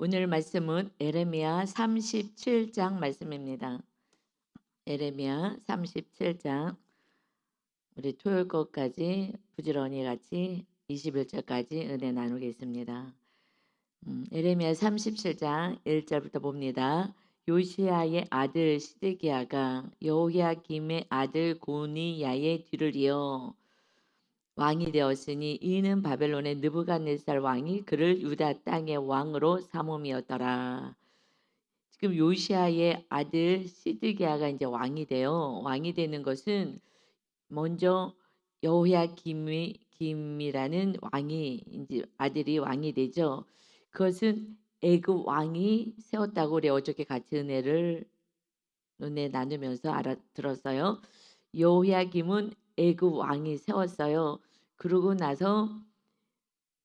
오늘 말씀은 에레미야 37장 말씀입니다. 에레미야 37장 우리 토요일 것까지 부지런히 같이 21절까지 은혜 나누겠습니다. 에레미야 37장 1절부터 봅니다. 요시야의 아들 시드기야가 여호야김의 아들 고니야의 뒤를 이어 왕이 되었으니 이는 바벨론의 느부갓네살 왕이 그를 유다 땅의 왕으로 삼음이었더라. 지금 요시야의 아들 시드기야가 이제 왕이 돼요. 왕이 되는 것은 먼저 여호야김이라는 왕이 이제 아들이 왕이 되죠. 그것은 애굽 왕이 세웠다고 우리 어저께 같이 은혜 나누면서 알아들었어요. 여호야김은 애굽 왕이 세웠어요. 그러고 나서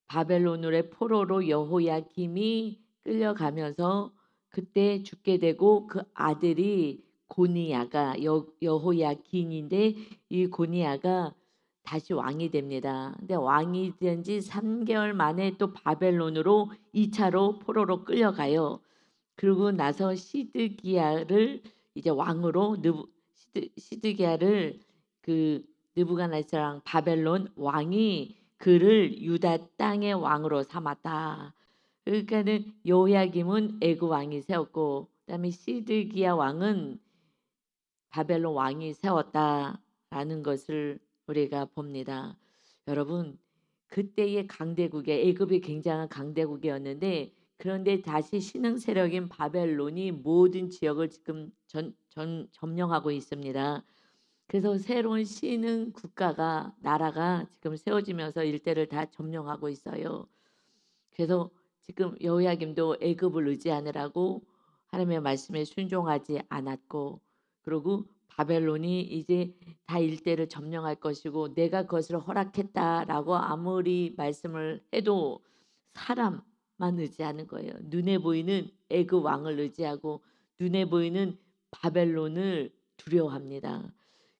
바벨론의 포로로 여호야김이 끌려가면서 그때 죽게 되고 그 아들이 고니야가 여호야긴인데 이 고니야가 다시 왕이 됩니다. 근데 왕이 된 지 3개월 만에 또 바벨론으로 2차로 포로로 끌려가요. 그러고 나서 시드기야를 이제 왕으로 시드기야를 그 느부갓네살 바벨론 왕이 그를 유다 땅의 왕으로 삼았다. 그러니까는 여호야김은 애굽 왕이 세웠고 그다음에 시드기야 왕은 바벨론 왕이 세웠다라는 것을 우리가 봅니다. 여러분 그때의 강대국에 애굽이 굉장한 강대국이었는데 그런데 다시 신흥 세력인 바벨론이 모든 지역을 지금 점령하고 있습니다. 그래서 새로운 신흥 국가가 나라가 지금 세워지면서 일대를 다 점령하고 있어요. 그래서 지금 여호야김도 애굽을 의지하느라고 하나님의 말씀에 순종하지 않았고 그리고 바벨론이 이제 다 일대를 점령할 것이고 내가 그것을 허락했다라고 아무리 말씀을 해도 사람만 의지하는 거예요. 눈에 보이는 애굽 왕을 의지하고 눈에 보이는 바벨론을 두려워합니다.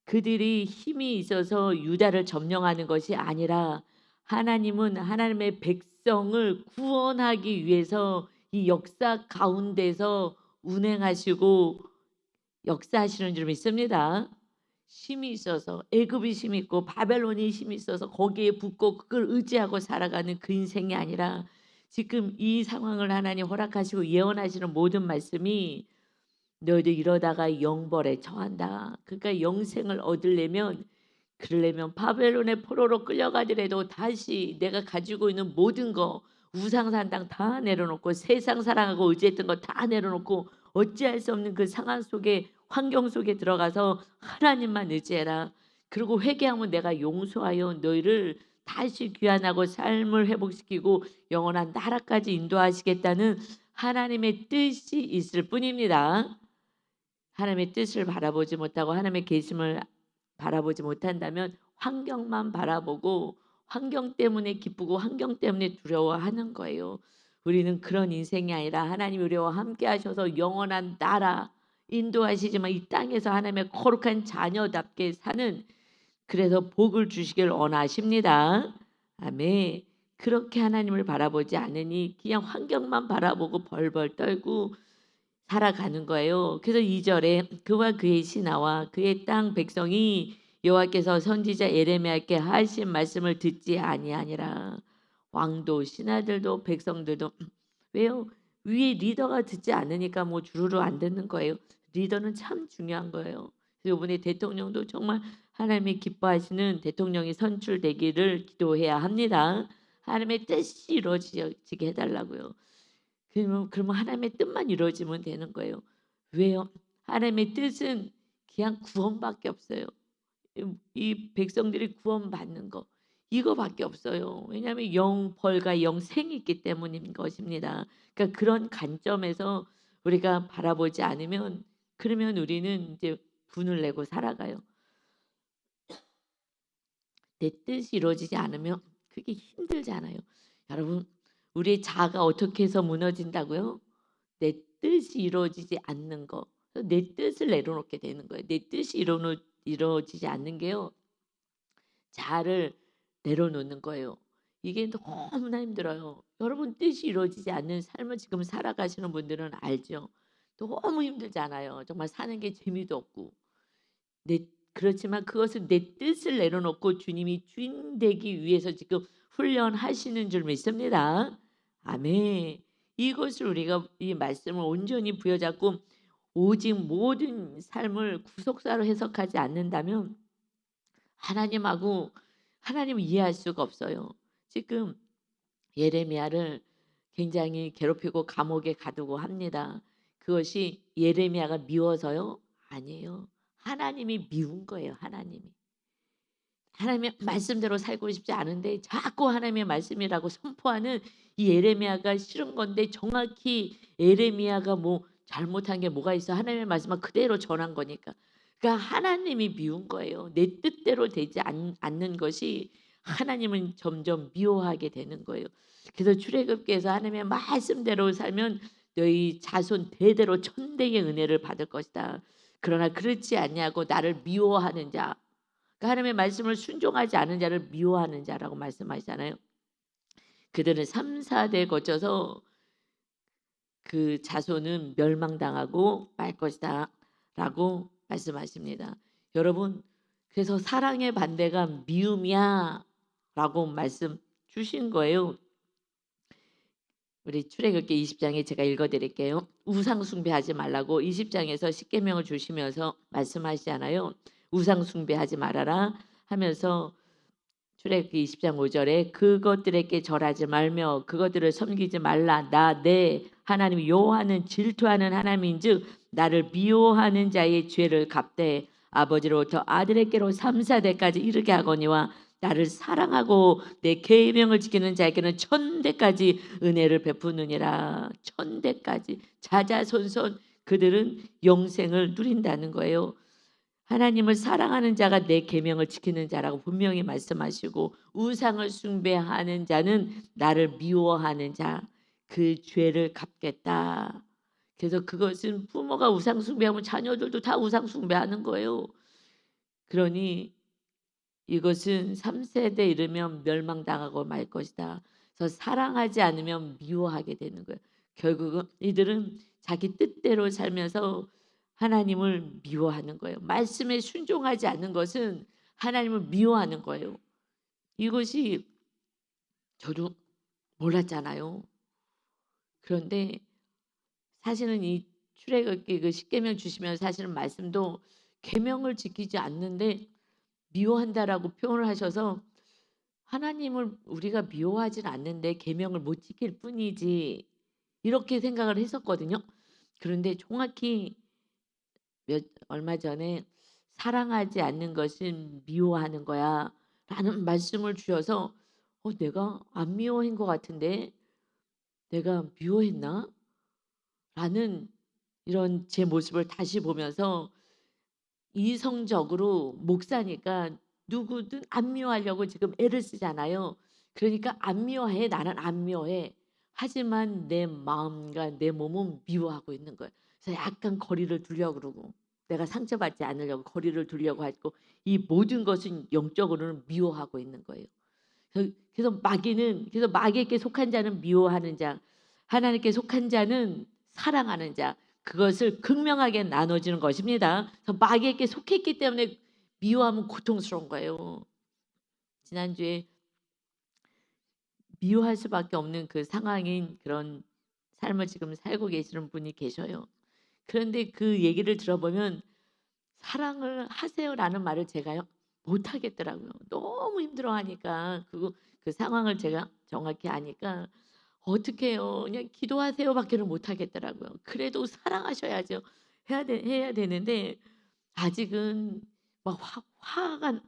그들이 힘이 있어서 유다를 점령하는 것이 아니라 하나님은 하나님의 백성을 구원하기 위해서 이 역사 가운데서 운행하시고 역사하시는 줄 믿습니다. 힘이 있어서 애굽이 힘이 있고 바벨론이 힘이 있어서 거기에 붙고 그걸 의지하고 살아가는 그 인생이 아니라 지금 이 상황을 하나님 허락하시고 예언하시는 모든 말씀이 너희들 이러다가 영벌에 처한다. 그러니까 영생을 그러려면 바벨론의 포로로 끌려가더라도 다시 내가 가지고 있는 모든 거 우상산당 다 내려놓고 세상 사랑하고 의지했던 거 다 내려놓고 어찌할 수 없는 그 상황 속에 환경 속에 들어가서 하나님만 의지해라. 그리고 회개하면 내가 용서하여 너희를 다시 귀환하고 삶을 회복시키고 영원한 나라까지 인도하시겠다는 하나님의 뜻이 있을 뿐입니다. 하나님의 뜻을 바라보지 못하고 하나님의 계심을 바라보지 못한다면 환경만 바라보고 환경 때문에 기쁘고 환경 때문에 두려워하는 거예요. 우리는 그런 인생이 아니라 하나님 우리와 함께 하셔서 영원한 나라 인도하시지만 이 땅에서 하나님의 거룩한 자녀답게 사는 그래서 복을 주시길 원하십니다. 아멘. 그렇게 하나님을 바라보지 않으니 그냥 환경만 바라보고 벌벌 떨고 살아가는 거예요. 그래서 2절에 그와 그의 신하와 그의 땅 백성이 여호와께서 선지자 에레미야께 하신 말씀을 듣지 아니하니라. 왕도 신하들도 백성들도 왜요? 위에 리더가 듣지 않으니까 뭐 주르르 안 듣는 거예요. 리더는 참 중요한 거예요. 그래서 이번에 대통령도 정말 하나님이 기뻐하시는 대통령이 선출되기를 기도해야 합니다. 하나님의 뜻이 이루어지게 해달라고요. 그러면 하나님의 뜻만 이루어지면 되는 거예요. 왜요? 하나님의 뜻은 그냥 구원밖에 없어요. 이 백성들이 구원받는 거 이거밖에 없어요. 왜냐하면 영벌과 영생이 있기 때문인 것입니다. 그러니까 그런 관점에서 우리가 바라보지 않으면 그러면 우리는 이제 분을 내고 살아가요. 내 뜻이 이루어지지 않으면 그게 힘들잖아요. 여러분 우리의 자아가 어떻게 해서 무너진다고요? 내 뜻이 이루어지지 않는 거. 내 뜻을 내려놓게 되는 거예요. 내 뜻이 이루어지지 않는 게요. 자아를 내려놓는 거예요. 이게 너무나 힘들어요. 여러분 뜻이 이루어지지 않는 삶을 지금 살아가시는 분들은 알죠. 너무 힘들잖아요. 정말 사는 게 재미도 없고. 내 그렇지만 그것은 내 뜻을 내려놓고 주님이 주인 되기 위해서 지금 훈련하시는 줄 믿습니다. 아멘. 이것을 우리가 이 말씀을 온전히 부여잡고 오직 모든 삶을 구속사로 해석하지 않는다면 하나님하고 하나님을 이해할 수가 없어요. 지금 예레미야를 굉장히 괴롭히고 감옥에 가두고 합니다. 그것이 예레미야가 미워서요? 아니에요. 하나님이 미운 거예요. 하나님의 말씀대로 살고 싶지 않은데 자꾸 하나님의 말씀이라고 선포하는 이 예레미야가 싫은 건데 정확히 예레미야가 뭐 잘못한 게 뭐가 있어 하나님의 말씀을 그대로 전한 거니까. 그러니까 하나님이 미운 거예요. 내 뜻대로 되지 않는 것이 하나님은 점점 미워하게 되는 거예요. 그래서 출애굽기에서 하나님의 말씀대로 살면 너희 자손 대대로 천대의 은혜를 받을 것이다. 그러나 그렇지 않냐고 나를 미워하는 자, 그러니까 하나님의 말씀을 순종하지 않은 자를 미워하는 자라고 말씀하시잖아요. 그들은 3, 4대 거쳐서 그 자손은 멸망당하고 말 것이다 라고 말씀하십니다. 여러분, 그래서 사랑의 반대가 미움이야 라고 말씀 주신 거예요. 우리 출애굽기 20장에 제가 읽어드릴게요. 우상 숭배하지 말라고 20장에서 십계명을 주시면서 말씀하시잖아요. 우상 숭배하지 말아라 하면서 출애굽기 20장 5절에 그것들에게 절하지 말며 그것들을 섬기지 말라. 나 내 하나님 여호와는 질투하는 하나님인즉 나를 미워하는 자의 죄를 갚되 아버지로부터 아들에게로 3, 4대까지 이르게 하거니와 나를 사랑하고 내 계명을 지키는 자에게는 천대까지 은혜를 베푸느니라. 천대까지 자자손손 그들은 영생을 누린다는 거예요. 하나님을 사랑하는 자가 내 계명을 지키는 자라고 분명히 말씀하시고 우상을 숭배하는 자는 나를 미워하는 자, 그 죄를 갚겠다. 그래서 그것은 부모가 우상 숭배하면 자녀들도 다 우상 숭배하는 거예요. 그러니 이것은 3세대 이르면 멸망당하고 말 것이다. 그래서 사랑하지 않으면 미워하게 되는 거예요. 결국은 이들은 자기 뜻대로 살면서 하나님을 미워하는 거예요. 말씀에 순종하지 않는 것은 하나님을 미워하는 거예요. 이것이 저도 몰랐잖아요. 그런데 사실은 이 출애굽기 그 십계명 주시면 사실은 말씀도 계명을 지키지 않는데 미워한다라고 표현을 하셔서 하나님을 우리가 미워하진 않는데 계명을 못 지킬 뿐이지 이렇게 생각을 했었거든요. 그런데 정확히 얼마 전에 사랑하지 않는 것은 미워하는 거야 라는 말씀을 주셔서 내가 안 미워한 것 같은데 내가 미워했나? 라는 이런 제 모습을 다시 보면서 이성적으로 목사니까 누구든 안 미워하려고 지금 애를 쓰잖아요. 그러니까 안 미워해. 나는 안 미워해. 하지만 내 마음과 내 몸은 미워하고 있는 거예요. 그래서 약간 거리를 두려고 그러고 내가 상처받지 않으려고 거리를 두려고 하고 이 모든 것은 영적으로는 미워하고 있는 거예요. 그래서 마귀에게 속한 자는 미워하는 자, 하나님께 속한 자는 사랑하는 자, 그것을 극명하게 나눠지는 것입니다. 그래서 마귀에게 속했기 때문에 미워하면 고통스러운 거예요. 지난주에 미워할 수밖에 없는 그 상황인 그런 삶을 지금 살고 계시는 분이 계셔요. 그런데 그 얘기를 들어보면 사랑을 하세요라는 말을 제가요 못 하겠더라고요. 너무 힘들어하니까 그 상황을 제가 정확히 아니까 어떻게 해요. 그냥 기도하세요밖에는 못 하겠더라고요. 그래도 사랑하셔야죠. 해야 되는데 아직은 막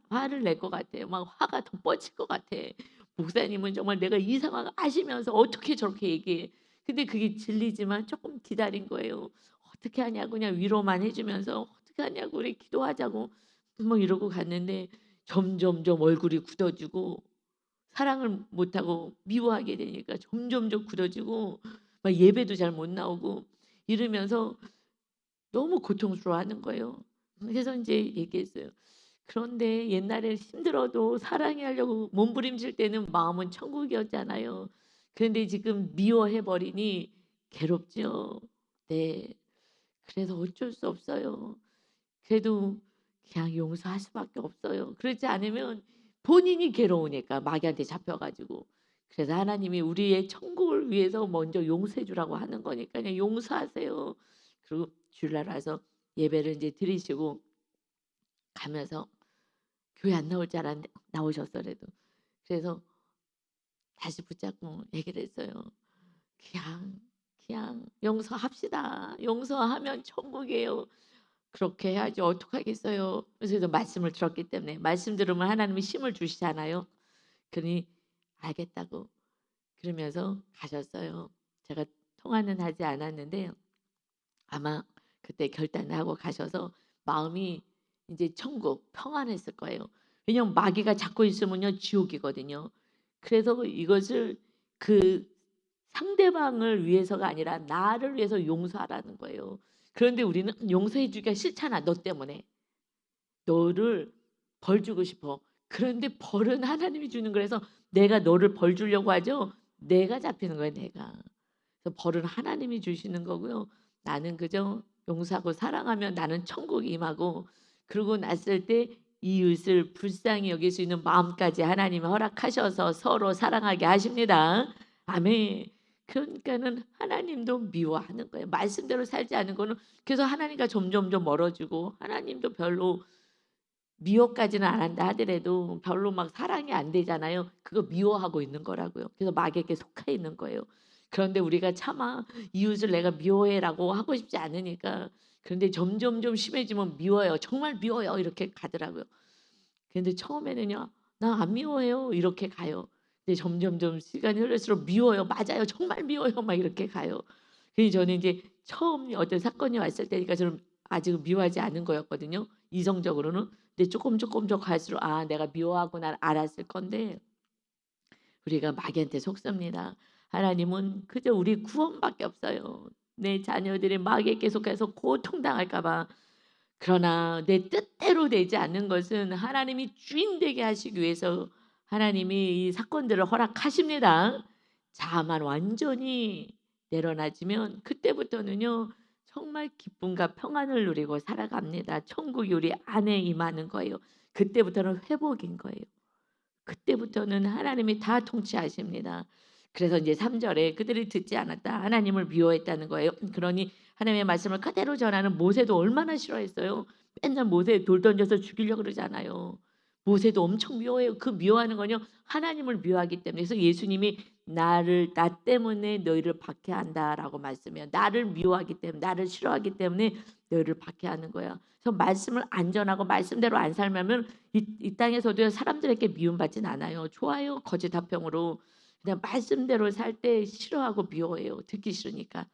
화를 낼 것 같아요. 막 화가 더 뻗칠 것 같아. 목사님은 정말 내가 이 상황을 아시면서 어떻게 저렇게 얘기해. 근데 그게 진리지만 조금 기다린 거예요. 어떻게 하냐고 그냥 위로만 해주면서 어떻게 하냐고 우리 기도하자고 뭐 이러고 갔는데 점점점 얼굴이 굳어지고 사랑을 못하고 미워하게 되니까 점점점 굳어지고 막 예배도 잘 못 나오고 이러면서 너무 고통스러워하는 거예요. 그래서 이제 얘기했어요. 그런데 옛날에 힘들어도 사랑해 하려고 몸부림칠 때는 마음은 천국이었잖아요. 그런데 지금 미워해 버리니 괴롭죠. 네. 그래서 어쩔 수 없어요. 그래도 그냥 용서할 수밖에 없어요. 그렇지 않으면 본인이 괴로우니까 마귀한테 잡혀 가지고. 그래서 하나님이 우리의 천국을 위해서 먼저 용서해 주라고 하는 거니까 그냥 용서하세요. 그리고 주일날 와서 예배를 이제 드리시고 가면서 교회 안 나올 줄 알았는데 나오셨어 그래도. 그래서 다시 붙잡고 얘기를 했어요. "그냥, 그냥 용서합시다. 용서하면 천국이에요." 그렇게 해야지 어떡하겠어요. 그래서 말씀을 들었기 때문에 말씀 들으면 하나님이 힘을 주시잖아요. 그러니 알겠다고 그러면서 가셨어요. 제가 통화는 하지 않았는데 아마 그때 결단을 하고 가셔서 마음이 이제 천국 평안했을 거예요. 왜냐하면 마귀가 잡고 있으면요 지옥이거든요. 그래서 이것을 그 상대방을 위해서가 아니라 나를 위해서 용서하라는 거예요. 그런데 우리는 용서해 주기가 싫잖아. 너 때문에. 너를 벌 주고 싶어. 그런데 벌은 하나님이 주는 거라서 내가 너를 벌 주려고 하죠. 내가 잡히는 거예요, 내가. 그래서 벌은 하나님이 주시는 거고요. 나는 그저 용서하고 사랑하면 나는 천국에 임하고 그러고 났을 때 이웃을 불쌍히 여길 수 있는 마음까지 하나님이 허락하셔서 서로 사랑하게 하십니다. 아멘. 그러니까는 하나님도 미워하는 거예요. 말씀대로 살지 않은 거는 그래서 하나님과 점점점 멀어지고 하나님도 별로 미워까지는 안 한다 하더라도 별로 막 사랑이 안 되잖아요. 그거 미워하고 있는 거라고요. 그래서 마귀에게 속해 있는 거예요. 그런데 우리가 차마 이웃을 내가 미워해라고 하고 싶지 않으니까 그런데 점점점 심해지면 미워요. 정말 미워요. 이렇게 가더라고요. 근데 처음에는요. "나 안 미워해요." 이렇게 가요. 근데 점점점 시간이 흐를수록 "미워요. 맞아요. 정말 미워요." 막 이렇게 가요. 그래서 저는 이제 처음 어떤 사건이 왔을 때니까 저는 아직은 미워하지 않은 거였거든요, 이성적으로는. 근데 쪼끔 더 갈수록 '아 내가 미워하구나.' 알았을 건데 우리가 마귀한테 속습니다. 하나님은 그저 우리 구원밖에 없어요. 내 자녀들이 마귀에게 속해서 고통당할까 봐. 그러나 내 뜻대로 되지 않는 것은 하나님이 주인 되게 하시기 위해서 하나님이 이 사건들을 허락하십니다. 자만 완전히 내려놔지면 그때부터는요 정말 기쁨과 평안을 누리고 살아갑니다. 천국이 우리 안에 임하는 거예요. 그때부터는 회복인 거예요. 그때부터는 하나님이 다 통치하십니다. 그래서 이제 3 절에 그들이 듣지 않았다. 하나님을 미워했다는 거예요. 그러니 하나님의 말씀을 그대로 전하는 모세도 얼마나 싫어했어요. 맨날 모세 돌 던져서 죽이려고 그러잖아요. 모세도 엄청 미워해요. 그 미워하는 건요. 하나님을 미워하기 때문에. 그래서 예수님이 나를 나 때문에 너희를 박해한다라고 말씀해요. 나를 미워하기 때문에 나를 싫어하기 때문에 너희를 박해하는 거야. 그래서 말씀을 안 전하고 말씀대로 안 살면 이 땅에서도 사람들에게 미움받진 않아요. 좋아요. 거짓 화평으로. 그냥 말씀대로 살 때 싫어하고 미워해요. 듣기 싫으니까.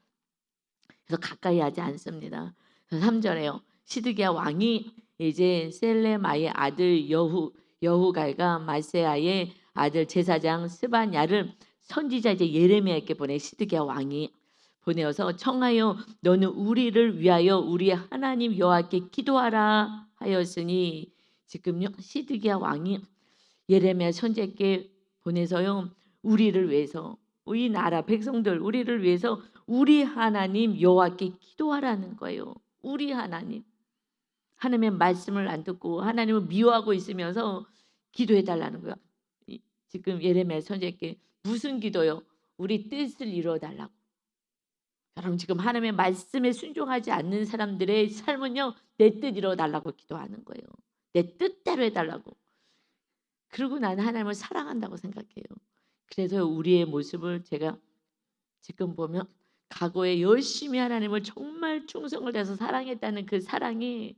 그래서 가까이 하지 않습니다. 그래서 3 절에요. 시드기야 왕이 이제 셀레마의 아들 여후갈과 마세아의 아들 제사장 스바냐를 선지자 이제 예레미야에게 보내 시드기야 왕이 보내어서 청하여 너는 우리를 위하여 우리 하나님 여호와께 기도하라 하였으니 지금요 시드기야 왕이 예레미야 선지자께 보내서요 우리를 위해서 우리 나라 백성들 우리를 위해서 우리 하나님 여호와께 기도하라는 거예요. 우리 하나님. 하나님의 말씀을 안 듣고 하나님을 미워하고 있으면서 기도해 달라는 거예요. 지금 예레미야 선지자께 무슨 기도요? 우리 뜻을 이루어 달라고. 여러분 지금 하나님의 말씀에 순종하지 않는 사람들의 삶은요. 내 뜻 이루어 달라고 기도하는 거예요. 내 뜻대로 해 달라고. 그리고 나는 하나님을 사랑한다고 생각해요. 그래서 우리의 모습을 제가 지금 보면 과거에 열심히 하나님을 정말 충성을 다해서 사랑했다는 그 사랑이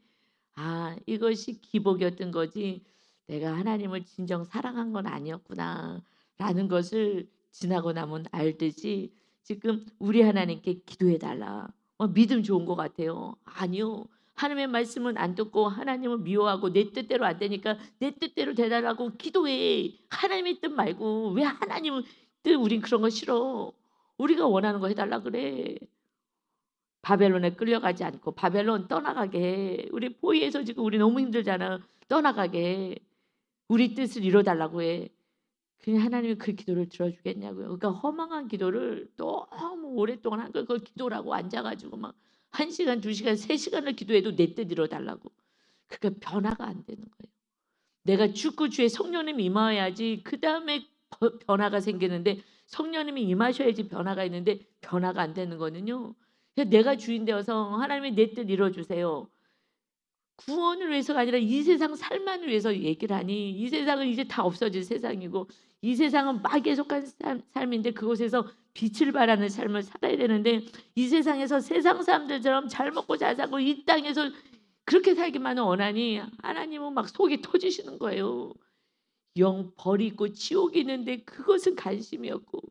이것이 기복이었던 거지 내가 하나님을 진정 사랑한 건 아니었구나라는 것을 지나고 나면 알듯이 지금 우리 하나님께 기도해 달라. 믿음 좋은 것 같아요. 아니요. 하나님의 말씀은 안 듣고 하나님을 미워하고 내 뜻대로 안 되니까 내 뜻대로 되달라고 기도해. 하나님의 뜻 말고 왜 하나님의 뜻 우린 그런 거 싫어. 우리가 원하는 거 해달라 그래. 바벨론에 끌려가지 않고 바벨론 떠나가게 해. 우리 포위해서 지금 우리 너무 힘들잖아. 떠나가게 해. 우리 뜻을 이뤄 달라고 해. 그냥 하나님이 그 기도를 들어주겠냐고요. 그러니까 허망한 기도를 너무 오랫동안 한 거예요. 그걸 기도라고 앉아 가지고 막 1 시간, 2 시간, 3 시간을 기도해도 내 뜻 이뤄 달라고. 그러니까 변화가 안 되는 거예요. 내가 죽고 주의 성령님이 임하여야지 그다음에 변화가 생기는데, 성령님이 임하셔야지 변화가 있는데 변화가 안 되는 거는요. 그냥 내가 주인 되어서 하나님의 내 뜻 이뤄 주세요. 구원을 위해서가 아니라 이 세상 살만을 위해서 얘기를 하니, 이 세상은 이제 다 없어질 세상이고 이 세상은 마귀에 속한 삶인데 그곳에서 빛을 발하는 삶을 살아야 되는데, 이 세상에서 세상 사람들처럼 잘 먹고 잘 살고 이 땅에서 그렇게 살기만을 원하니 하나님은 막 속이 터지시는 거예요. 영 버리고 지옥이 있는데 그것은 관심이 없고,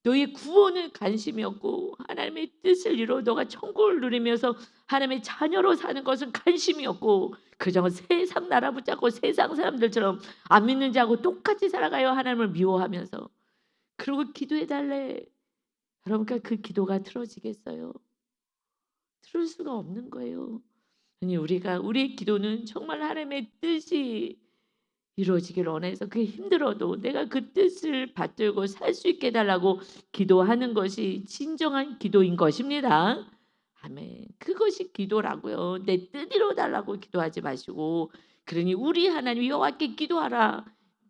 너의 구원은 관심이 없고, 하나님의 뜻을 이루어 너가 천국을 누리면서 하나님의 자녀로 사는 것은 관심이 없고, 그저 세상 나라 붙잡고 세상 사람들처럼 안 믿는 자하고 똑같이 살아가요. 하나님을 미워하면서. 그리고 기도해 달래. 여러분, 그러니까 그 기도가 들어지겠어요? 들을 수가 없는 거예요. 아니, 우리의 기도는 정말 하나님의 뜻이 이루어지길 원해서 그게 힘들어도 내가 그 뜻을 받들고 살 수 있게 해 달라고 기도하는 것이 진정한 기도인 것입니다. 아멘. 그것이 기도라고요. 내 뜻 이루어 달라고 기도하지 마시고, 그러니 우리 하나님 여호와께 기도하라.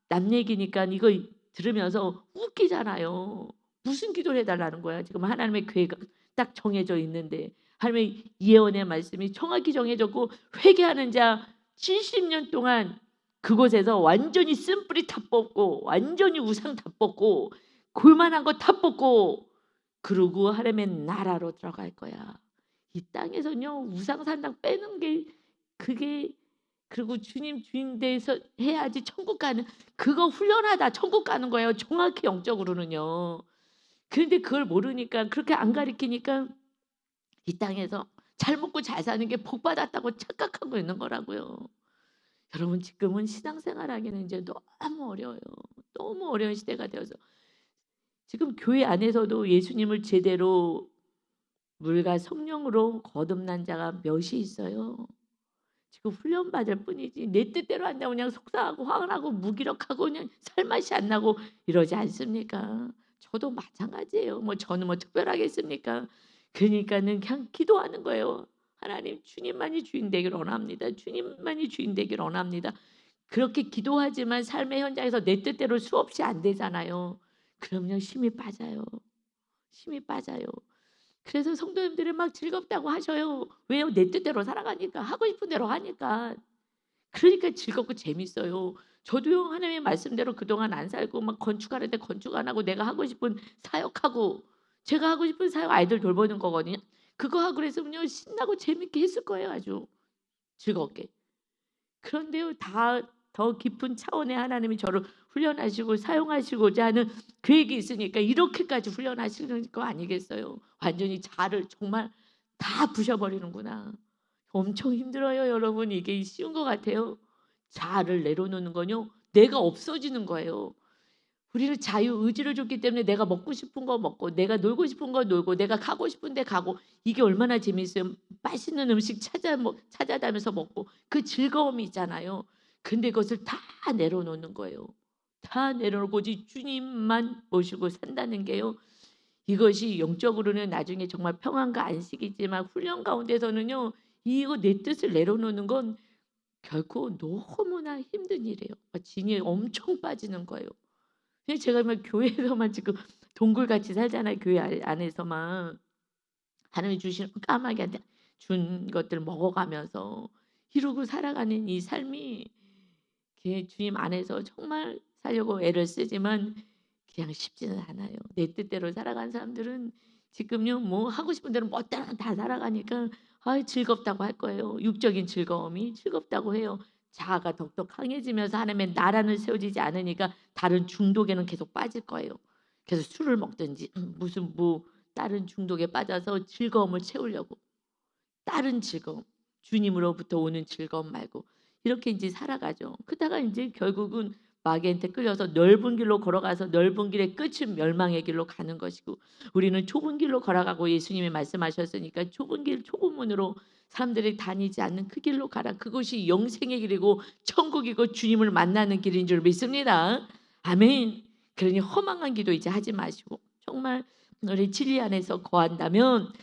남 얘기니까 이거 들으면서 웃기잖아요. 무슨 기도를 해 달라는 거야. 지금 하나님의 계획은 딱 정해져 있는데, 하나님의 예언의 말씀이 정확히 정해졌고, 회개하는 자 70년 동안 그곳에서 완전히 쓴뿌리 다 뽑고 완전히 우상 다 뽑고 골만한 거 다 뽑고, 그러고 하나님의 나라로 들어갈 거야. 이 땅에서는요 우상 산당 빼는 게 그게, 그리고 주님 주인 돼서 해야지 천국 가는, 그거 훈련하다 천국 가는 거예요. 정확히 영적으로는요. 그런데 그걸 모르니까, 그렇게 안 가르치니까 이 땅에서 잘 먹고 잘 사는 게 복 받았다고 착각하고 있는 거라고요. 여러분, 지금은 신앙생활하기는 이제 너무 어려워요. 너무 어려운 시대가 되어서 지금 교회 안에서도 예수님을 제대로 물과 성령으로 거듭난 자가 몇이 있어요. 지금 훈련받을 뿐이지 내 뜻대로 한다고 그냥 속상하고 화나고 무기력하고 그냥 살맛이 안 나고 이러지 않습니까? 저도 마찬가지예요. 뭐 저는 뭐 특별하겠습니까? 그러니까는 그냥 기도하는 거예요. 하나님, 주님만이 주인 되기를 원합니다. 주님만이 주인 되기를 원합니다. 그렇게 기도하지만 삶의 현장에서 내 뜻대로 수없이 안 되잖아요. 그러면 힘이 빠져요. 힘이 빠져요. 그래서 성도님들이 막 즐겁다고 하셔요. 왜요? 내 뜻대로 살아가니까, 하고 싶은 대로 하니까. 그러니까 즐겁고 재밌어요. 저도요 하나님의 말씀대로 그동안 안 살고 막 건축하는데 건축 안 하고 내가 하고 싶은 사역하고, 제가 하고 싶은 사역 아이들 돌보는 거거든요. 그거 하고 그랬으면요 신나고 재밌게 했을 거예요. 아주 즐겁게. 그런데요 다 더 깊은 차원의 하나님이 저를 훈련하시고 사용하시고자 하는 계획이 있으니까 이렇게까지 훈련하시는 거 아니겠어요. 완전히 자를 정말 다 부셔버리는구나. 엄청 힘들어요 여러분. 이게 쉬운 것 같아요. 자아를 내려놓는 건요 내가 없어지는 거예요. 우리는 자유의지를 줬기 때문에 내가 먹고 싶은 거 먹고, 내가 놀고 싶은 거 놀고, 내가 가고 싶은 데 가고, 이게 얼마나 재미있어요. 맛있는 음식 찾아다니면서 먹고 그 즐거움이 있잖아요. 근데 그것을 다 내려놓는 거예요. 다 내려놓고 오직 주님만 모시고 산다는 게요, 이것이 영적으로는 나중에 정말 평안과 안식이지만 훈련 가운데서는요 이거 내 뜻을 내려놓는 건 결코 너무나 힘든 일이에요. 진이 엄청 빠지는 거예요. 근데 제가 막 교회에서만 지금 동굴같이 살잖아요. 교회 안에서만 하나님이 주신 까마귀 준 것들 먹어가면서 이러고 살아가는 이 삶이, 주님 안에서 정말 살려고 애를 쓰지만 그냥 쉽지는 않아요. 내 뜻대로 살아간 사람들은 지금요 뭐 하고 싶은 대로 멋대로 다 살아가니까 즐겁다고 할 거예요. 육적인 즐거움이 즐겁다고 해요. 자아가 더욱더 강해지면서 하나님의 나라는 세워지지 않으니까 다른 중독에는 계속 빠질 거예요. 그래서 술을 먹든지 무슨 뭐 다른 중독에 빠져서 즐거움을 채우려고, 다른 즐거움, 주님으로부터 오는 즐거움 말고 이렇게 이제 살아가죠. 그러다가 이제 결국은 마귀한테 끌려서 넓은 길로 걸어가서 넓은 길의 끝은 멸망의 길로 가는 것이고, 우리는 좁은 길로 걸어가고 예수님이 말씀하셨으니까 좁은 길 좁은 문으로 사람들이 다니지 않는 그 길로 가라. 그것이 영생의 길이고 천국이고 주님을 만나는 길인 줄 믿습니다. 아멘. 그러니 허망한 기도 이제 하지 마시고 정말 우리 진리 안에서 거한다면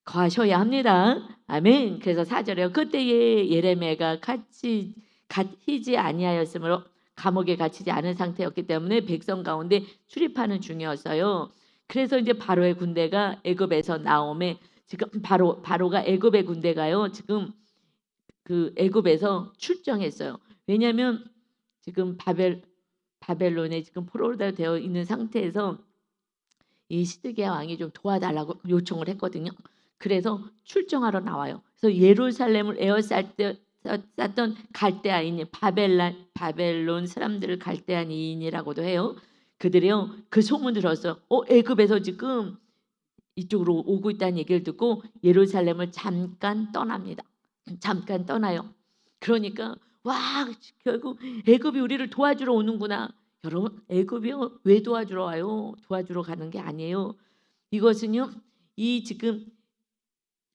거하셔야 합니다. 아멘. 그래서 4절에요. 그때에 예레미야가 갇히지 아니하였으므로 감옥에 갇히지 않은 상태였기 때문에 백성 가운데 출입하는 중이었어요. 그래서 이제 바로의 군대가 애굽에서 나옴에, 지금 바로가 애굽의 군대가요, 지금 그 애굽에서 출정했어요. 왜냐하면 지금 바벨론에 지금 포로로 되어 있는 상태에서 이 시드기야 왕이 좀 도와달라고 요청을 했거든요. 그래서 출정하러 나와요. 그래서 예루살렘을 에워쌌던 갈대아인 바벨론 사람들을 갈대아인이라고도 해요. 그들이요 그 소문 들었어요. 애굽에서 지금 이쪽으로 오고 있다는 얘기를 듣고 예루살렘을 잠깐 떠납니다. 잠깐 떠나요. 그러니까 와, 결국 애굽이 우리를 도와주러 오는구나. 여러분, 애굽이요 왜 도와주러 와요? 도와주러 가는 게 아니에요. 이것은요 이 지금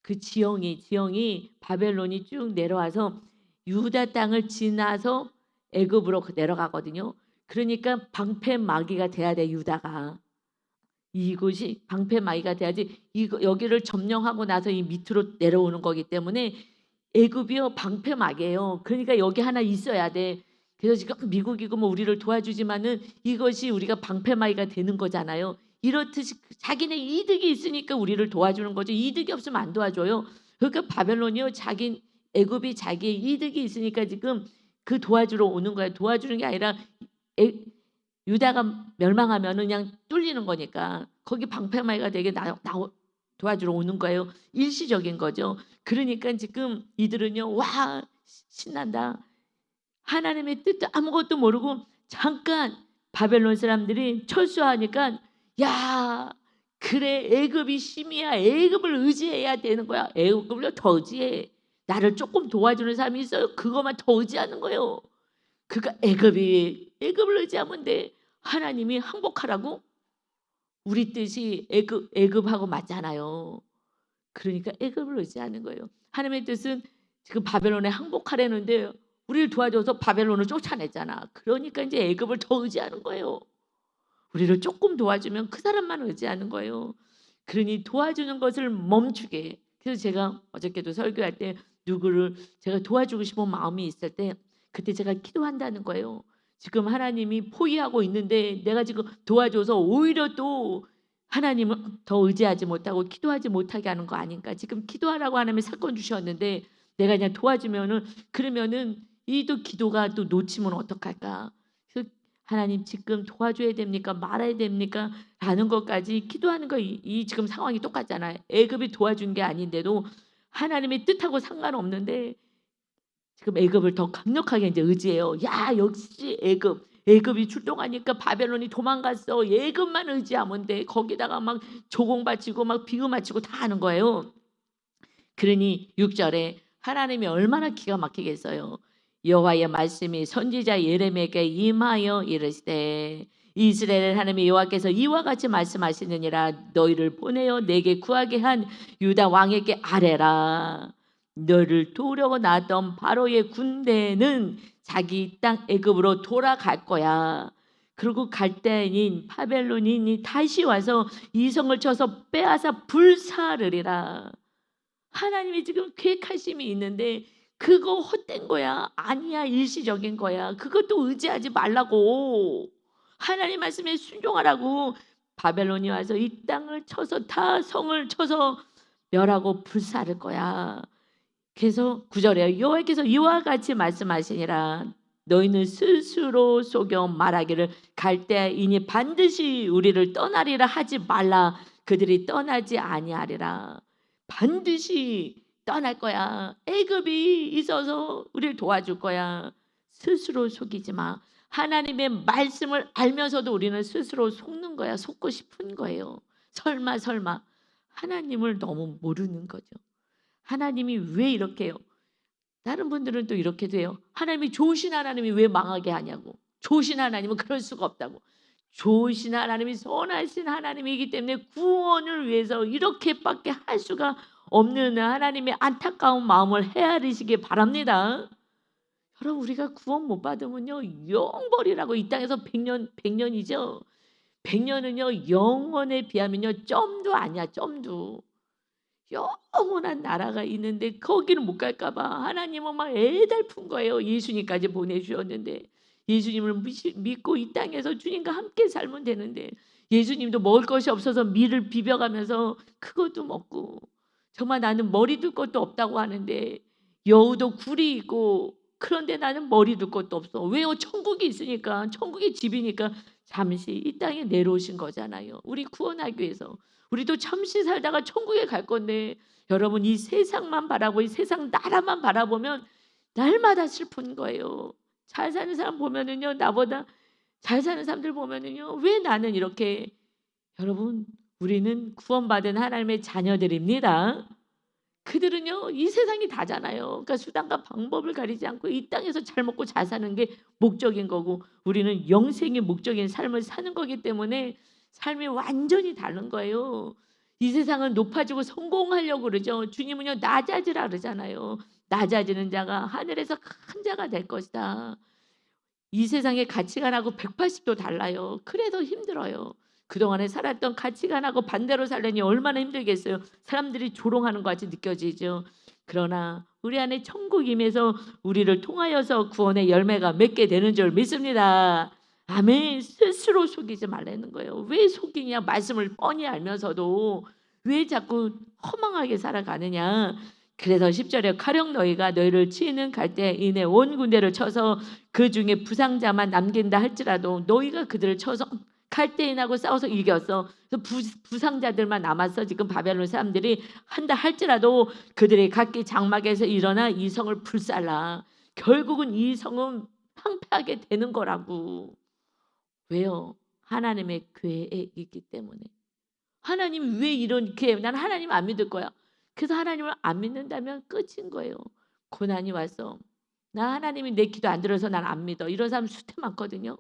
그 지형이 바벨론이 쭉 내려와서 유다 땅을 지나서 애굽으로 내려가거든요. 그러니까 방패 마귀가 돼야 돼. 유다가 이곳이 방패 마귀가 돼야지 여기를 점령하고 나서 이 밑으로 내려오는 거기 때문에 애굽이요 방패 마귀예요. 그러니까 여기 하나 있어야 돼. 그래서 지금 미국이고 뭐 우리를 도와주지만은 이것이 우리가 방패 마귀가 되는 거잖아요. 이렇듯이 자기네 이득이 있으니까 우리를 도와주는 거죠. 이득이 없으면 안 도와줘요. 그러니까 바벨론이요 애굽이 자기의 이득이 있으니까 지금 그 도와주러 오는 거예요. 도와주는 게 아니라 유다가 멸망하면은 그냥 뚫리는 거니까 거기 방패마이가 되게 도와주러 오는 거예요. 일시적인 거죠. 그러니까 지금 이들은요 와 신난다. 하나님의 뜻도 아무것도 모르고 잠깐 바벨론 사람들이 철수하니까 야 그래 애굽이 힘이야. 애굽을 의지해야 되는 거야. 애굽을 더 의지해. 나를 조금 도와주는 사람이 있어요. 그것만 더 의지하는 거예요. 그러니까 애굽을 의지하면 돼. 하나님이 항복하라고? 우리 뜻이 애굽하고 맞잖아요. 그러니까 애굽을 의지하는 거예요. 하나님의 뜻은 지금 바벨론에 항복하려는데 우리를 도와줘서 바벨론을 쫓아냈잖아. 그러니까 이제 애굽을 더 의지하는 거예요. 우리를 조금 도와주면 그 사람만 의지하는 거예요. 그러니 도와주는 것을 멈추게 해. 그래서 제가 어저께도 설교할 때 누구를 제가 도와주고 싶은 마음이 있을 때 그때 제가 기도한다는 거예요. 지금 하나님이 포위하고 있는데 내가 지금 도와줘서 오히려 또 하나님을 더 의지하지 못하고 기도하지 못하게 하는 거 아닌가. 지금 기도하라고 하나님이 사건 주셨는데 내가 그냥 도와주면은 그러면은 이 또 기도가 또 놓치면 어떡할까. 그래서 하나님 지금 도와줘야 됩니까? 말아야 됩니까? 라는 것까지 기도하는 거 이 지금 상황이 똑같잖아요. 애굽이 도와준 게 아닌데도 하나님의 뜻하고 상관없는데 지금 애굽을 더 강력하게 이제 의지해요. 야 역시 애굽이 출동하니까 바벨론이 도망갔어. 애굽만 의지하면 돼. 거기다가 막 조공 바치고 막 비유 바치고 다 하는 거예요. 그러니 6절에 하나님이 얼마나 기가 막히겠어요. 여호와의 말씀이 선지자 예레미야에게 임하여 이르시되 이스라엘 하나님의 여호와께서 이와 같이 말씀하시느니라. 너희를 보내어 내게 구하게 한 유다 왕에게 아뢰라. 너를 도우려고 나왔던 바로의 군대는 자기 땅 애굽으로 돌아갈 거야. 그리고 갈대인인 바벨론인이 다시 와서 이성을 쳐서 빼앗아 불사르리라. 하나님이 지금 계획하심이 있는데 그거 헛된 거야. 아니야. 일시적인 거야. 그것도 의지하지 말라고. 하나님 말씀에 순종하라고. 바벨론이 와서 이 땅을 쳐서 다 성을 쳐서 멸하고 불사를 거야. 그래서 9절에 여호와께서 이와 같이 말씀하시니라. 너희는 스스로 속여 말하기를 갈대인이 반드시 우리를 떠나리라 하지 말라. 그들이 떠나지 아니하리라. 반드시 떠날 거야. 애굽이 있어서 우리를 도와줄 거야. 스스로 속이지 마. 하나님의 말씀을 알면서도 우리는 스스로 속는 거야. 속고 싶은 거예요. 설마 하나님을 너무 모르는 거죠. 하나님이 왜 이렇게 해요? 다른 분들은 또 이렇게 돼요. 하나님이 좋으신 하나님이 왜 망하게 하냐고. 좋으신 하나님은 그럴 수가 없다고. 좋으신 하나님이 선하신 하나님이기 때문에 구원을 위해서 이렇게밖에 할 수가 없는 하나님의 안타까운 마음을 헤아리시기 바랍니다. 여러분 우리가 구원 못 받으면요 영벌이라고 이 땅에서 100년이죠. 100년은요 영원에 비하면요 점도 아니야 점도. 영원한 나라가 있는데 거기는 못 갈까 봐 하나님은 막 애달픈 거예요. 예수님까지 보내주셨는데 예수님을 믿고 이 땅에서 주님과 함께 살면 되는데 예수님도 먹을 것이 없어서 밀을 비벼가면서 그것도 먹고 정말 나는 머리 둘 것도 없다고 하는데 여우도 굴이 있고 그런데 나는 머리 둘 것도 없어. 왜요? 천국이 있으니까 천국의 집이니까 잠시 이 땅에 내려오신 거잖아요. 우리 구원하기 위해서. 우리도 잠시 살다가 천국에 갈 건데 여러분 이 세상만 바라고 이 세상 나라만 바라보면 날마다 슬픈 거예요. 잘 사는 사람 보면은요 나보다 잘 사는 사람들 보면은요 왜 나는 이렇게 여러분 우리는 구원받은 하나님의 자녀들입니다. 그들은요 이 세상이 다잖아요. 그러니까 수단과 방법을 가리지 않고 이 땅에서 잘 먹고 잘 사는 게 목적인 거고 우리는 영생의 목적인 삶을 사는 거기 때문에 삶이 완전히 다른 거예요. 이 세상은 높아지고 성공하려고 그러죠. 주님은요 낮아지라 그러잖아요. 낮아지는 자가 하늘에서 큰 자가 될 것이다. 이 세상의 가치관하고 180도 달라요. 그래서 힘들어요. 그동안에 살았던 가치관하고 반대로 살려니 얼마나 힘들겠어요. 사람들이 조롱하는 것 같이 느껴지죠. 그러나 우리 안에 천국임에서 우리를 통하여서 구원의 열매가 맺게 되는 줄 믿습니다. 아멘. 스스로 속이지 말라는 거예요. 왜 속이냐? 말씀을 뻔히 알면서도 왜 자꾸 허망하게 살아가느냐? 그래서 10절에 가령 너희가 너희를 치는 갈대인의 온 군대를 쳐서 그 중에 부상자만 남긴다 할지라도 너희가 그들을 쳐서 갈대인하고 싸워서 이겼어. 그래서 부상자들만 남았어. 지금 바벨론 사람들이 한다 할지라도 그들이 각기 장막에서 일어나 이 성을 불살라. 결국은 이 성은 황폐하게 되는 거라고. 왜요? 하나님의 계획이 있기 때문에. 하나님 왜 이렇게 난 하나님 안 믿을 거야. 그래서 하나님을 안 믿는다면 끝인 거예요. 고난이 와서 나 하나님이 내 기도 안 들어서 난 안 믿어. 이런 사람 수태 많거든요.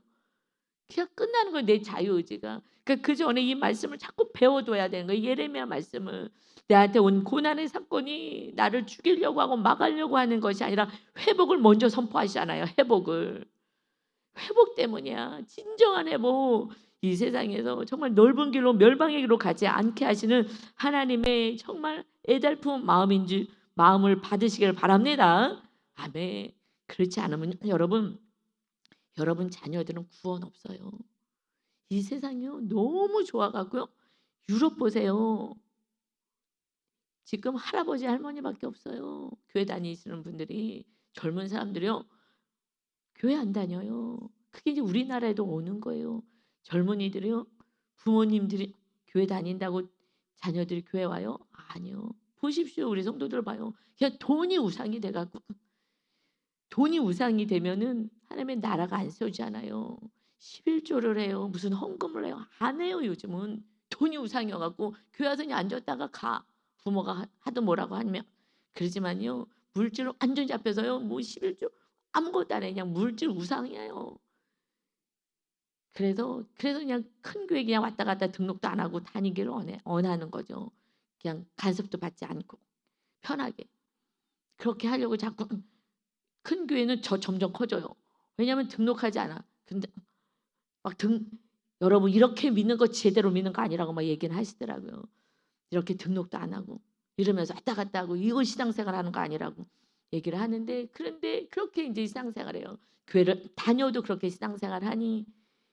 그냥 끝나는 거예요. 내 자유의지가. 그러니까 그 전에 이 말씀을 자꾸 배워둬야 되는 거예요. 예레미야 말씀을. 나한테 온 고난의 사건이 나를 죽이려고 하고 막으려고 하는 것이 아니라 회복을 먼저 선포하시잖아요. 회복을. 회복 때문이야. 진정한 회복. 이 세상에서 정말 넓은 길로 멸망의 길로 가지 않게 하시는 하나님의 정말 애달픈 마음을 받으시길 바랍니다. 아멘. 그렇지 않으면 여러분 자녀들은 구원 없어요. 이 세상이요 너무 좋아가고요. 유럽 보세요. 지금 할아버지 할머니밖에 없어요. 교회 다니시는 분들이 젊은 사람들이요. 교회 안 다녀요. 그게 이제 우리나라에도 오는 거예요. 젊은이들이요. 부모님들이 교회 다닌다고 자녀들이 교회 와요? 아니요. 보십시오. 우리 성도들 봐요. 그냥 돈이 우상이 돼갖고 돈이 우상이 되면은 하나님의 나라가 안 세우잖아요. 11조를 해요. 무슨 헌금을 해요. 안 해요. 요즘은 돈이 우상이어갖고 교회 와서 그냥 앉았다가 가. 부모가 하도 뭐라고 하면 그러지만요. 물질로 완전 잡혀서요. 뭐 11조 아무것도 안 해. 그냥 물질 우상이에요. 그래서 그냥 큰 교회 그냥 왔다 갔다 등록도 안 하고 다니기를 원하는 거죠. 그냥 간섭도 받지 않고 편하게 그렇게 하려고 자꾸 큰 교회는 점점 커져요. 왜냐하면 등록하지 않아. 근데 막 여러분 이렇게 믿는 거 제대로 믿는 거 아니라고 막 얘기는 하시더라고요. 이렇게 등록도 안 하고 이러면서 왔다 갔다 하고 이거 신앙생활 하는 거 아니라고 얘기를 하는데 그런데 그렇게 이제 신앙생활해요. 교회를 다녀도 그렇게 신앙생활 하니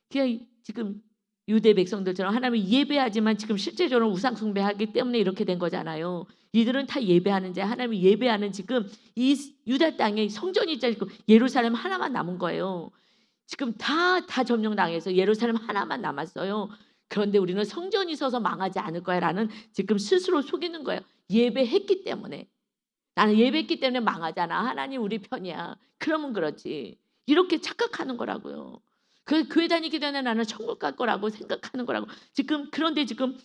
그냥 지금 유대 백성들처럼 하나님을 예배하지만 지금 실제적으로 우상 숭배하기 때문에 이렇게 된 거잖아요. 이들은 다 예배하는 자, 하나님을 예배하는 지금 이 유다 땅에 성전이 있고 예루살렘 하나만 남은 거예요. 지금 다 점령당해서 예루살렘 하나만 남았어요. 그런데 우리는 성전이 있어서 망하지 않을 거야라는 지금 스스로 속이는 거예요. 예배했기 때문에. 나는 예배했기 때문에 망하잖아. 하나님 우리 편이야. 그러면 그렇지. 이렇게 착각하는 거라고요. 그 교회 다니기 전에 나는 천국 갈 거라고 생각하는 거라고. 그런데 지금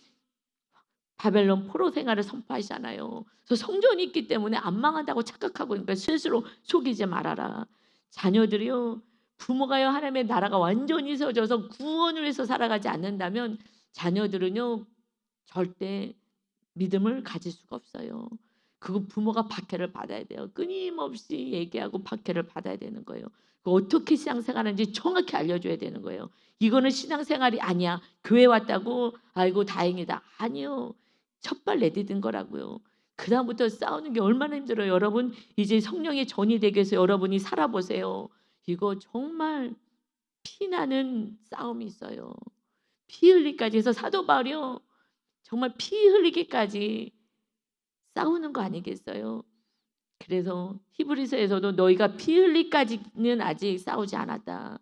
바벨론 포로 생활을 선포하시잖아요. 그래서 성전이 있기 때문에 안 망한다고 착각하고 있으니까 스스로 속이지 말아라. 자녀들이요. 부모가요 하나님의 나라가 완전히 세워져서 구원을 위해서 살아가지 않는다면 자녀들은요 절대 믿음을 가질 수가 없어요. 그거 부모가 박해를 받아야 돼요. 끊임없이 얘기하고 박해를 받아야 되는 거예요. 어떻게 신앙생활하는지 정확히 알려줘야 되는 거예요. 이거는 신앙생활이 아니야. 교회 왔다고 아이고 다행이다. 아니요. 첫발 내디딘 거라고요. 그다음부터 싸우는 게 얼마나 힘들어요. 여러분 이제 성령의 전이 되기 위해서 여러분이 살아보세요. 이거 정말 피나는 싸움이 있어요. 피 흘리기까지 해서 사도 바울이요. 정말 피 흘리기까지 싸우는 거 아니겠어요? 그래서 히브리서에서도 너희가 피 흘리기까지는 아직 싸우지 않았다.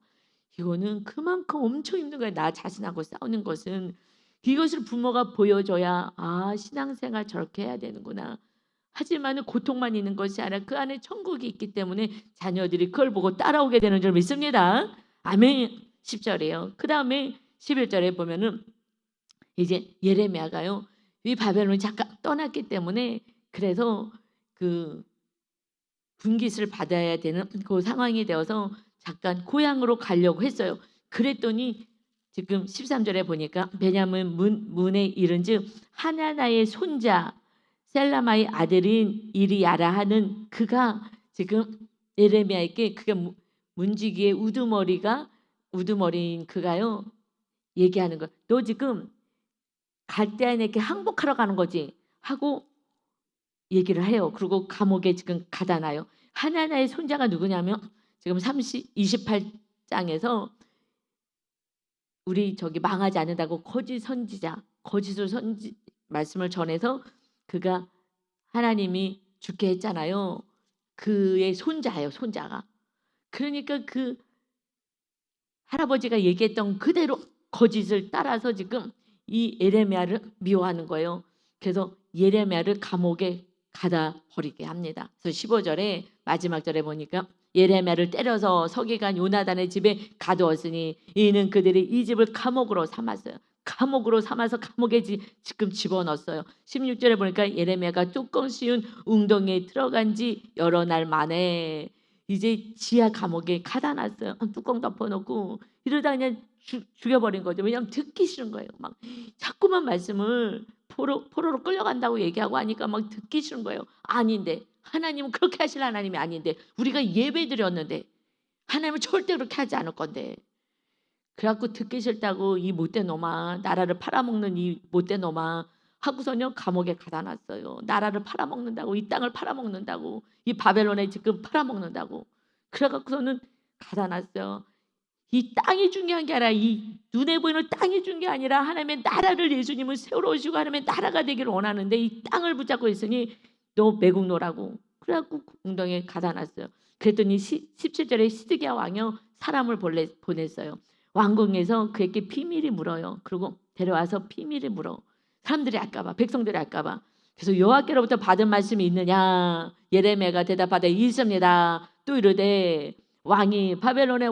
이거는 그만큼 엄청 힘든 거예요. 나 자신하고 싸우는 것은. 이것을 부모가 보여줘야 아 신앙생활 저렇게 해야 되는구나. 하지만은 고통만 있는 것이 아니라 그 안에 천국이 있기 때문에 자녀들이 그걸 보고 따라오게 되는 줄 믿습니다. 아멘. 10절이에요. 그 다음에 11절에 보면은 이제 예레미야가요. 이 바벨론이 잠깐 떠났기 때문에 그래서 그 분깃을 받아야 되는 그 상황이 되어서 잠깐 고향으로 가려고 했어요. 그랬더니 지금 13절에 보니까 베냐민 문에 이른즉 하나나의 손자 셀라마의 아들인 이리야라 하는 그가 지금 예레미야에게 그게 문지기의 우두머리인 그가요 얘기하는 거. 너 지금 갈대아인에게 항복하러 가는 거지 하고 얘기를 해요. 그리고 감옥에 지금 가다 놔요. 하나나의 손자가 누구냐면 지금 28장에서 우리 저기 망하지 않는다고 거짓으로 말씀을 전해서 그가 하나님이 죽게 했잖아요. 그의 손자예요. 손자가. 그러니까 그 할아버지가 얘기했던 그대로 거짓을 따라서 지금 이 예레미야를 미워하는 거예요. 그래서 예레미야를 감옥에 가다 버리게 합니다. 그래서 15절에 마지막 절에 보니까 예레미야를 때려서 서기관 요나단의 집에 가두었으니 이는 그들이 이 집을 감옥으로 삼았어요. 감옥으로 삼아서 감옥에 지금 집어넣었어요. 16절에 보니까 예레미야가 뚜껑 씌운 웅덩이에 들어간 지 여러 날 만에 이제 지하 감옥에 가다 놨어요. 뚜껑 덮어놓고 이러다 그냥 죽여버린 거죠. 왜냐하면 듣기 싫은 거예요. 막 자꾸만 말씀을 포로로 끌려간다고 얘기하고 하니까 막 듣기 싫은 거예요. 아닌데 하나님은 그렇게 하실 하나님이 아닌데 우리가 예배드렸는데 하나님은 절대 그렇게 하지 않을 건데 그래갖고 듣기 싫다고 이 못된 놈아 나라를 팔아먹는 이 못된 놈아 하고서는 감옥에 가다 놨어요. 나라를 팔아먹는다고 이 땅을 팔아먹는다고 이 바벨론에 지금 팔아먹는다고 그래갖고서는 가다 놨어요. 이 땅이 중요한 게 아니라 이 눈에 보이는 땅이 중요한 게 아니라 하나님의 나라를 예수님을 세우러 오시고 하나님의 나라가 되기를 원하는데 이 땅을 붙잡고 있으니 너 매국노라고 그래갖고 웅덩이에 가다 놨어요. 그랬더니 17절에 시드기야 왕이요 사람을 보냈어요. 왕궁에서 그에게 비밀이 물어요. 그리고 데려와서 비밀이 물어. 사람들이 알까봐 백성들이 알까봐. 그래서 여호와께로부터 받은 말씀이 있느냐 예레미야가 대답하되 있습니다. 또 이르되 왕이 바벨론의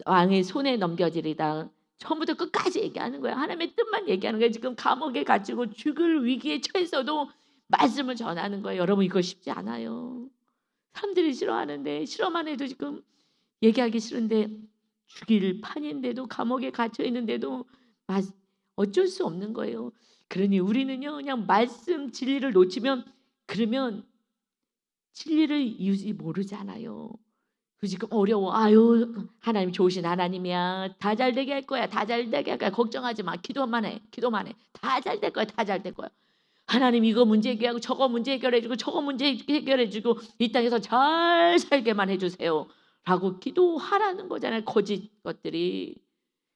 왕의 손에 넘겨지리다. 처음부터 끝까지 얘기하는 거야. 하나님의 뜻만 얘기하는 거야. 지금 감옥에 갇히고 죽을 위기에 처해서도 말씀을 전하는 거예요. 여러분 이거 쉽지 않아요. 사람들이 싫어하는데 싫어만 해도 지금 얘기하기 싫은데 죽일 판인데도 감옥에 갇혀 있는데도 어쩔 수 없는 거예요. 그러니 우리는요 그냥 말씀 진리를 놓치면 그러면 진리를 이웃이 모르잖아요. 그 지금 어려워. 아유 하나님 좋으신 하나님이야. 다 잘되게 할 거야. 다 잘되게 할 거야. 걱정하지 마. 기도만 해. 다 잘 될 거야. 다 잘 될 거야. 하나님 이거 문제 해결하고 저거 문제 해결해주고 저거 문제 해결해주고 이 땅에서 잘 살게만 해주세요. 라고 기도하라는 거잖아요. 거짓 것들이.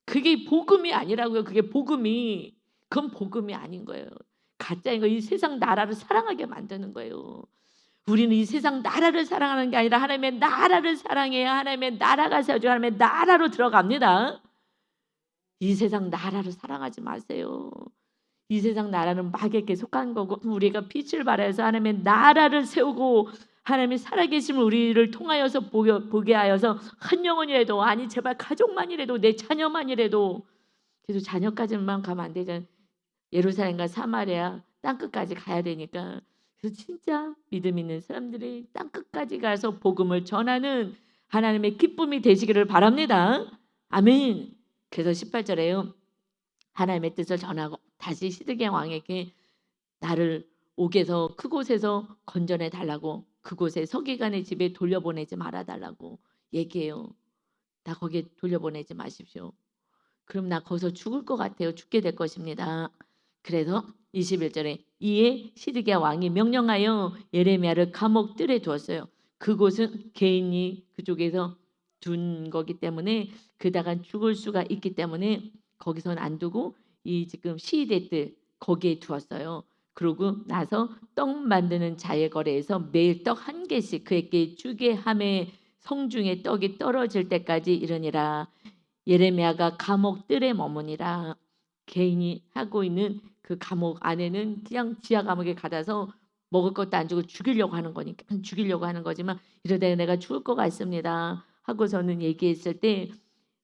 그게 복음이 아니라고요. 그건 복음이 아닌 거예요. 가짜인 거. 이 세상 나라를 사랑하게 만드는 거예요. 우리는 이 세상 나라를 사랑하는 게 아니라 하나님의 나라를 사랑해야 하나님의 나라가 세워지고 하나님의 나라로 들어갑니다. 이 세상 나라를 사랑하지 마세요. 이 세상 나라는 마귀에게 속한 거고 우리가 빛을 발하여서 하나님의 나라를 세우고 하나님의 살아계심을 우리를 통하여서 보게 하여서 한 영혼이라도 아니 제발 가족만이라도 내 자녀만이라도 그래서 자녀까지만 가면 안 되잖아요. 예루살렘과 사마리아 땅끝까지 가야 되니까 그래서 진짜 믿음 있는 사람들이 땅끝까지 가서 복음을 전하는 하나님의 기쁨이 되시기를 바랍니다. 아멘. 그래서 18절에요. 하나님의 뜻을 전하고 다시 시드기야 왕에게 나를 옥에서 그곳에서 건져내 달라고, 그곳에 서기관의 집에 돌려보내지 말아 달라고 얘기해요. 나 거기에 돌려보내지 마십시오. 그럼 나 거기서 죽을 것 같아요. 죽게 될 것입니다. 그래서 21절에 이에 시드기야 왕이 명령하여 예레미야를 감옥 뜰에 두었어요. 그곳은 개인이 그쪽에서 둔 거기 때문에 그다가 죽을 수가 있기 때문에 거기서는 안 두고 이 지금 시위대 뜰 거기에 두었어요. 그러고 나서 떡 만드는 자의 거래에서 매일 떡 한 개씩 그에게 주게 함에 성중에 떡이 떨어질 때까지 이르니라. 예레미야가 감옥 뜰에 머무니라. 개인이 하고 있는 그 감옥 안에는 그냥 지하 감옥에 가둬서 먹을 것도 안 주고 죽이려고 하는 거니까 죽이려고 하는 거지만 이러다가 내가 죽을 것 같습니다 하고서는 얘기했을 때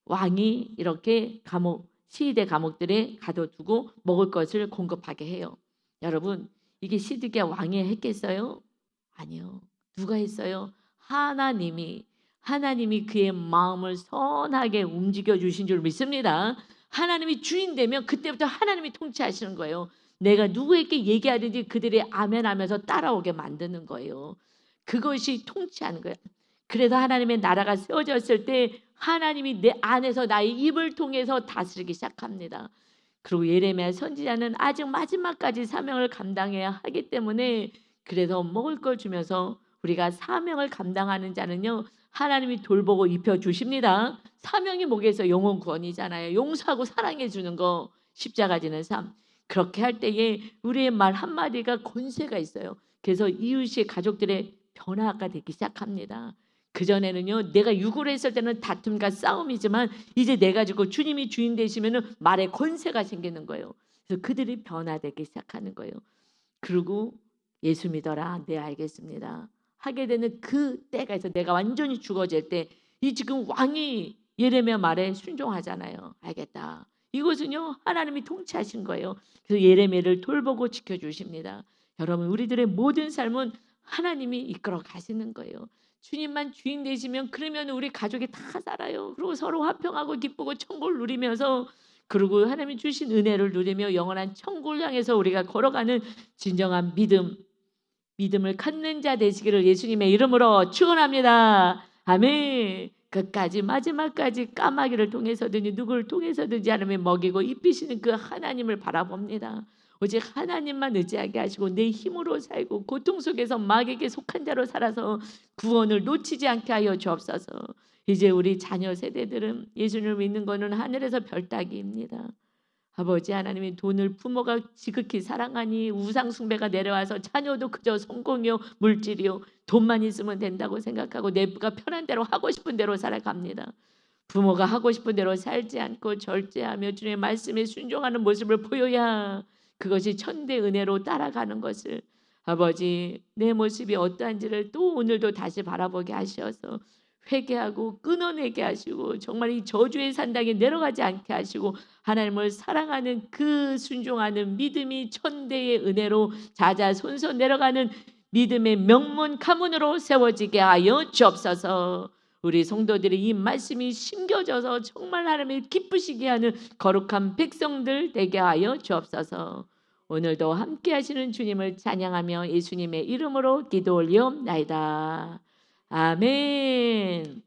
왕이 이렇게 감옥 시위대 감옥들에 가둬두고 먹을 것을 공급하게 해요. 여러분 이게 시드기야 왕이 했겠어요? 아니요. 누가 했어요? 하나님이 그의 마음을 선하게 움직여 주신 줄 믿습니다. 하나님이 주인 되면 그때부터 하나님이 통치하시는 거예요. 내가 누구에게 얘기하든지 그들이 아멘하면서 따라오게 만드는 거예요. 그것이 통치하는 거예요. 그래서 하나님의 나라가 세워졌을 때 하나님이 내 안에서 나의 입을 통해서 다스리기 시작합니다. 그리고 예레미야 선지자는 아직 마지막까지 사명을 감당해야 하기 때문에 그래서 먹을 걸 주면서 우리가 사명을 감당하는 자는요 하나님이 돌보고 입혀주십니다. 사명이 뭐겠어요? 영혼 구원이잖아요. 용서하고 사랑해 주는 거, 십자가 지는 삶. 그렇게 할 때에 우리의 말 한마디가 권세가 있어요. 그래서 이웃이 가족들의 변화가 되기 시작합니다. 그전에는요 내가 육으로 했을 때는 다툼과 싸움이지만 이제 내가 죽고 주님이 주인 되시면 말에 권세가 생기는 거예요. 그래서 그들이 변화되기 시작하는 거예요. 그리고 예수 믿어라. 네 알겠습니다. 하게 되는 그 때가 있어. 내가 완전히 죽어질 때 이 지금 왕이 예레미야 말에 순종하잖아요. 알겠다. 이것은요 하나님이 통치하신 거예요. 그래서 예레미야를 돌보고 지켜주십니다. 여러분 우리들의 모든 삶은 하나님이 이끌어 가시는 거예요. 주님만 주인 되시면 그러면 우리 가족이 다 살아요. 그리고 서로 화평하고 기쁘고 천국을 누리면서 그리고 하나님이 주신 은혜를 누리며 영원한 천국을 향해서 우리가 걸어가는 진정한 믿음을 갖는 자 되시기를 예수님의 이름으로 축원합니다. 아멘. 끝까지 마지막까지 까마귀를 통해서든지 누구를 통해서든지 하나님이 먹이고 입히시는 그 하나님을 바라봅니다. 오직 하나님만 의지하게 하시고 내 힘으로 살고 고통 속에서 마귀에게 속한 자로 살아서 구원을 놓치지 않게 하여 주옵소서. 이제 우리 자녀 세대들은 예수님을 믿는 것은 하늘에서 별 따기입니다. 아버지 하나님이 돈을 부모가 지극히 사랑하니 우상 숭배가 내려와서 자녀도 그저 성공이요 물질이요 돈만 있으면 된다고 생각하고 내가 편한 대로 하고 싶은 대로 살아갑니다. 부모가 하고 싶은 대로 살지 않고 절제하며 주님의 말씀에 순종하는 모습을 보여야 그것이 천대 은혜로 따라가는 것을 아버지 내 모습이 어떠한지를 또 오늘도 다시 바라보게 하셔서 회개하고 끊어내게 하시고 정말 이 저주의 산당에 내려가지 않게 하시고 하나님을 사랑하는 그 순종하는 믿음이 천대의 은혜로 자자손손 내려가는 믿음의 명문 가문으로 세워지게 하여 주옵소서. 우리 성도들이 이 말씀이 심겨져서 정말 하나님을 기쁘시게 하는 거룩한 백성들 되게 하여 주옵소서. 오늘도 함께 하시는 주님을 찬양하며 예수님의 이름으로 기도 올리옵나이다. 아멘.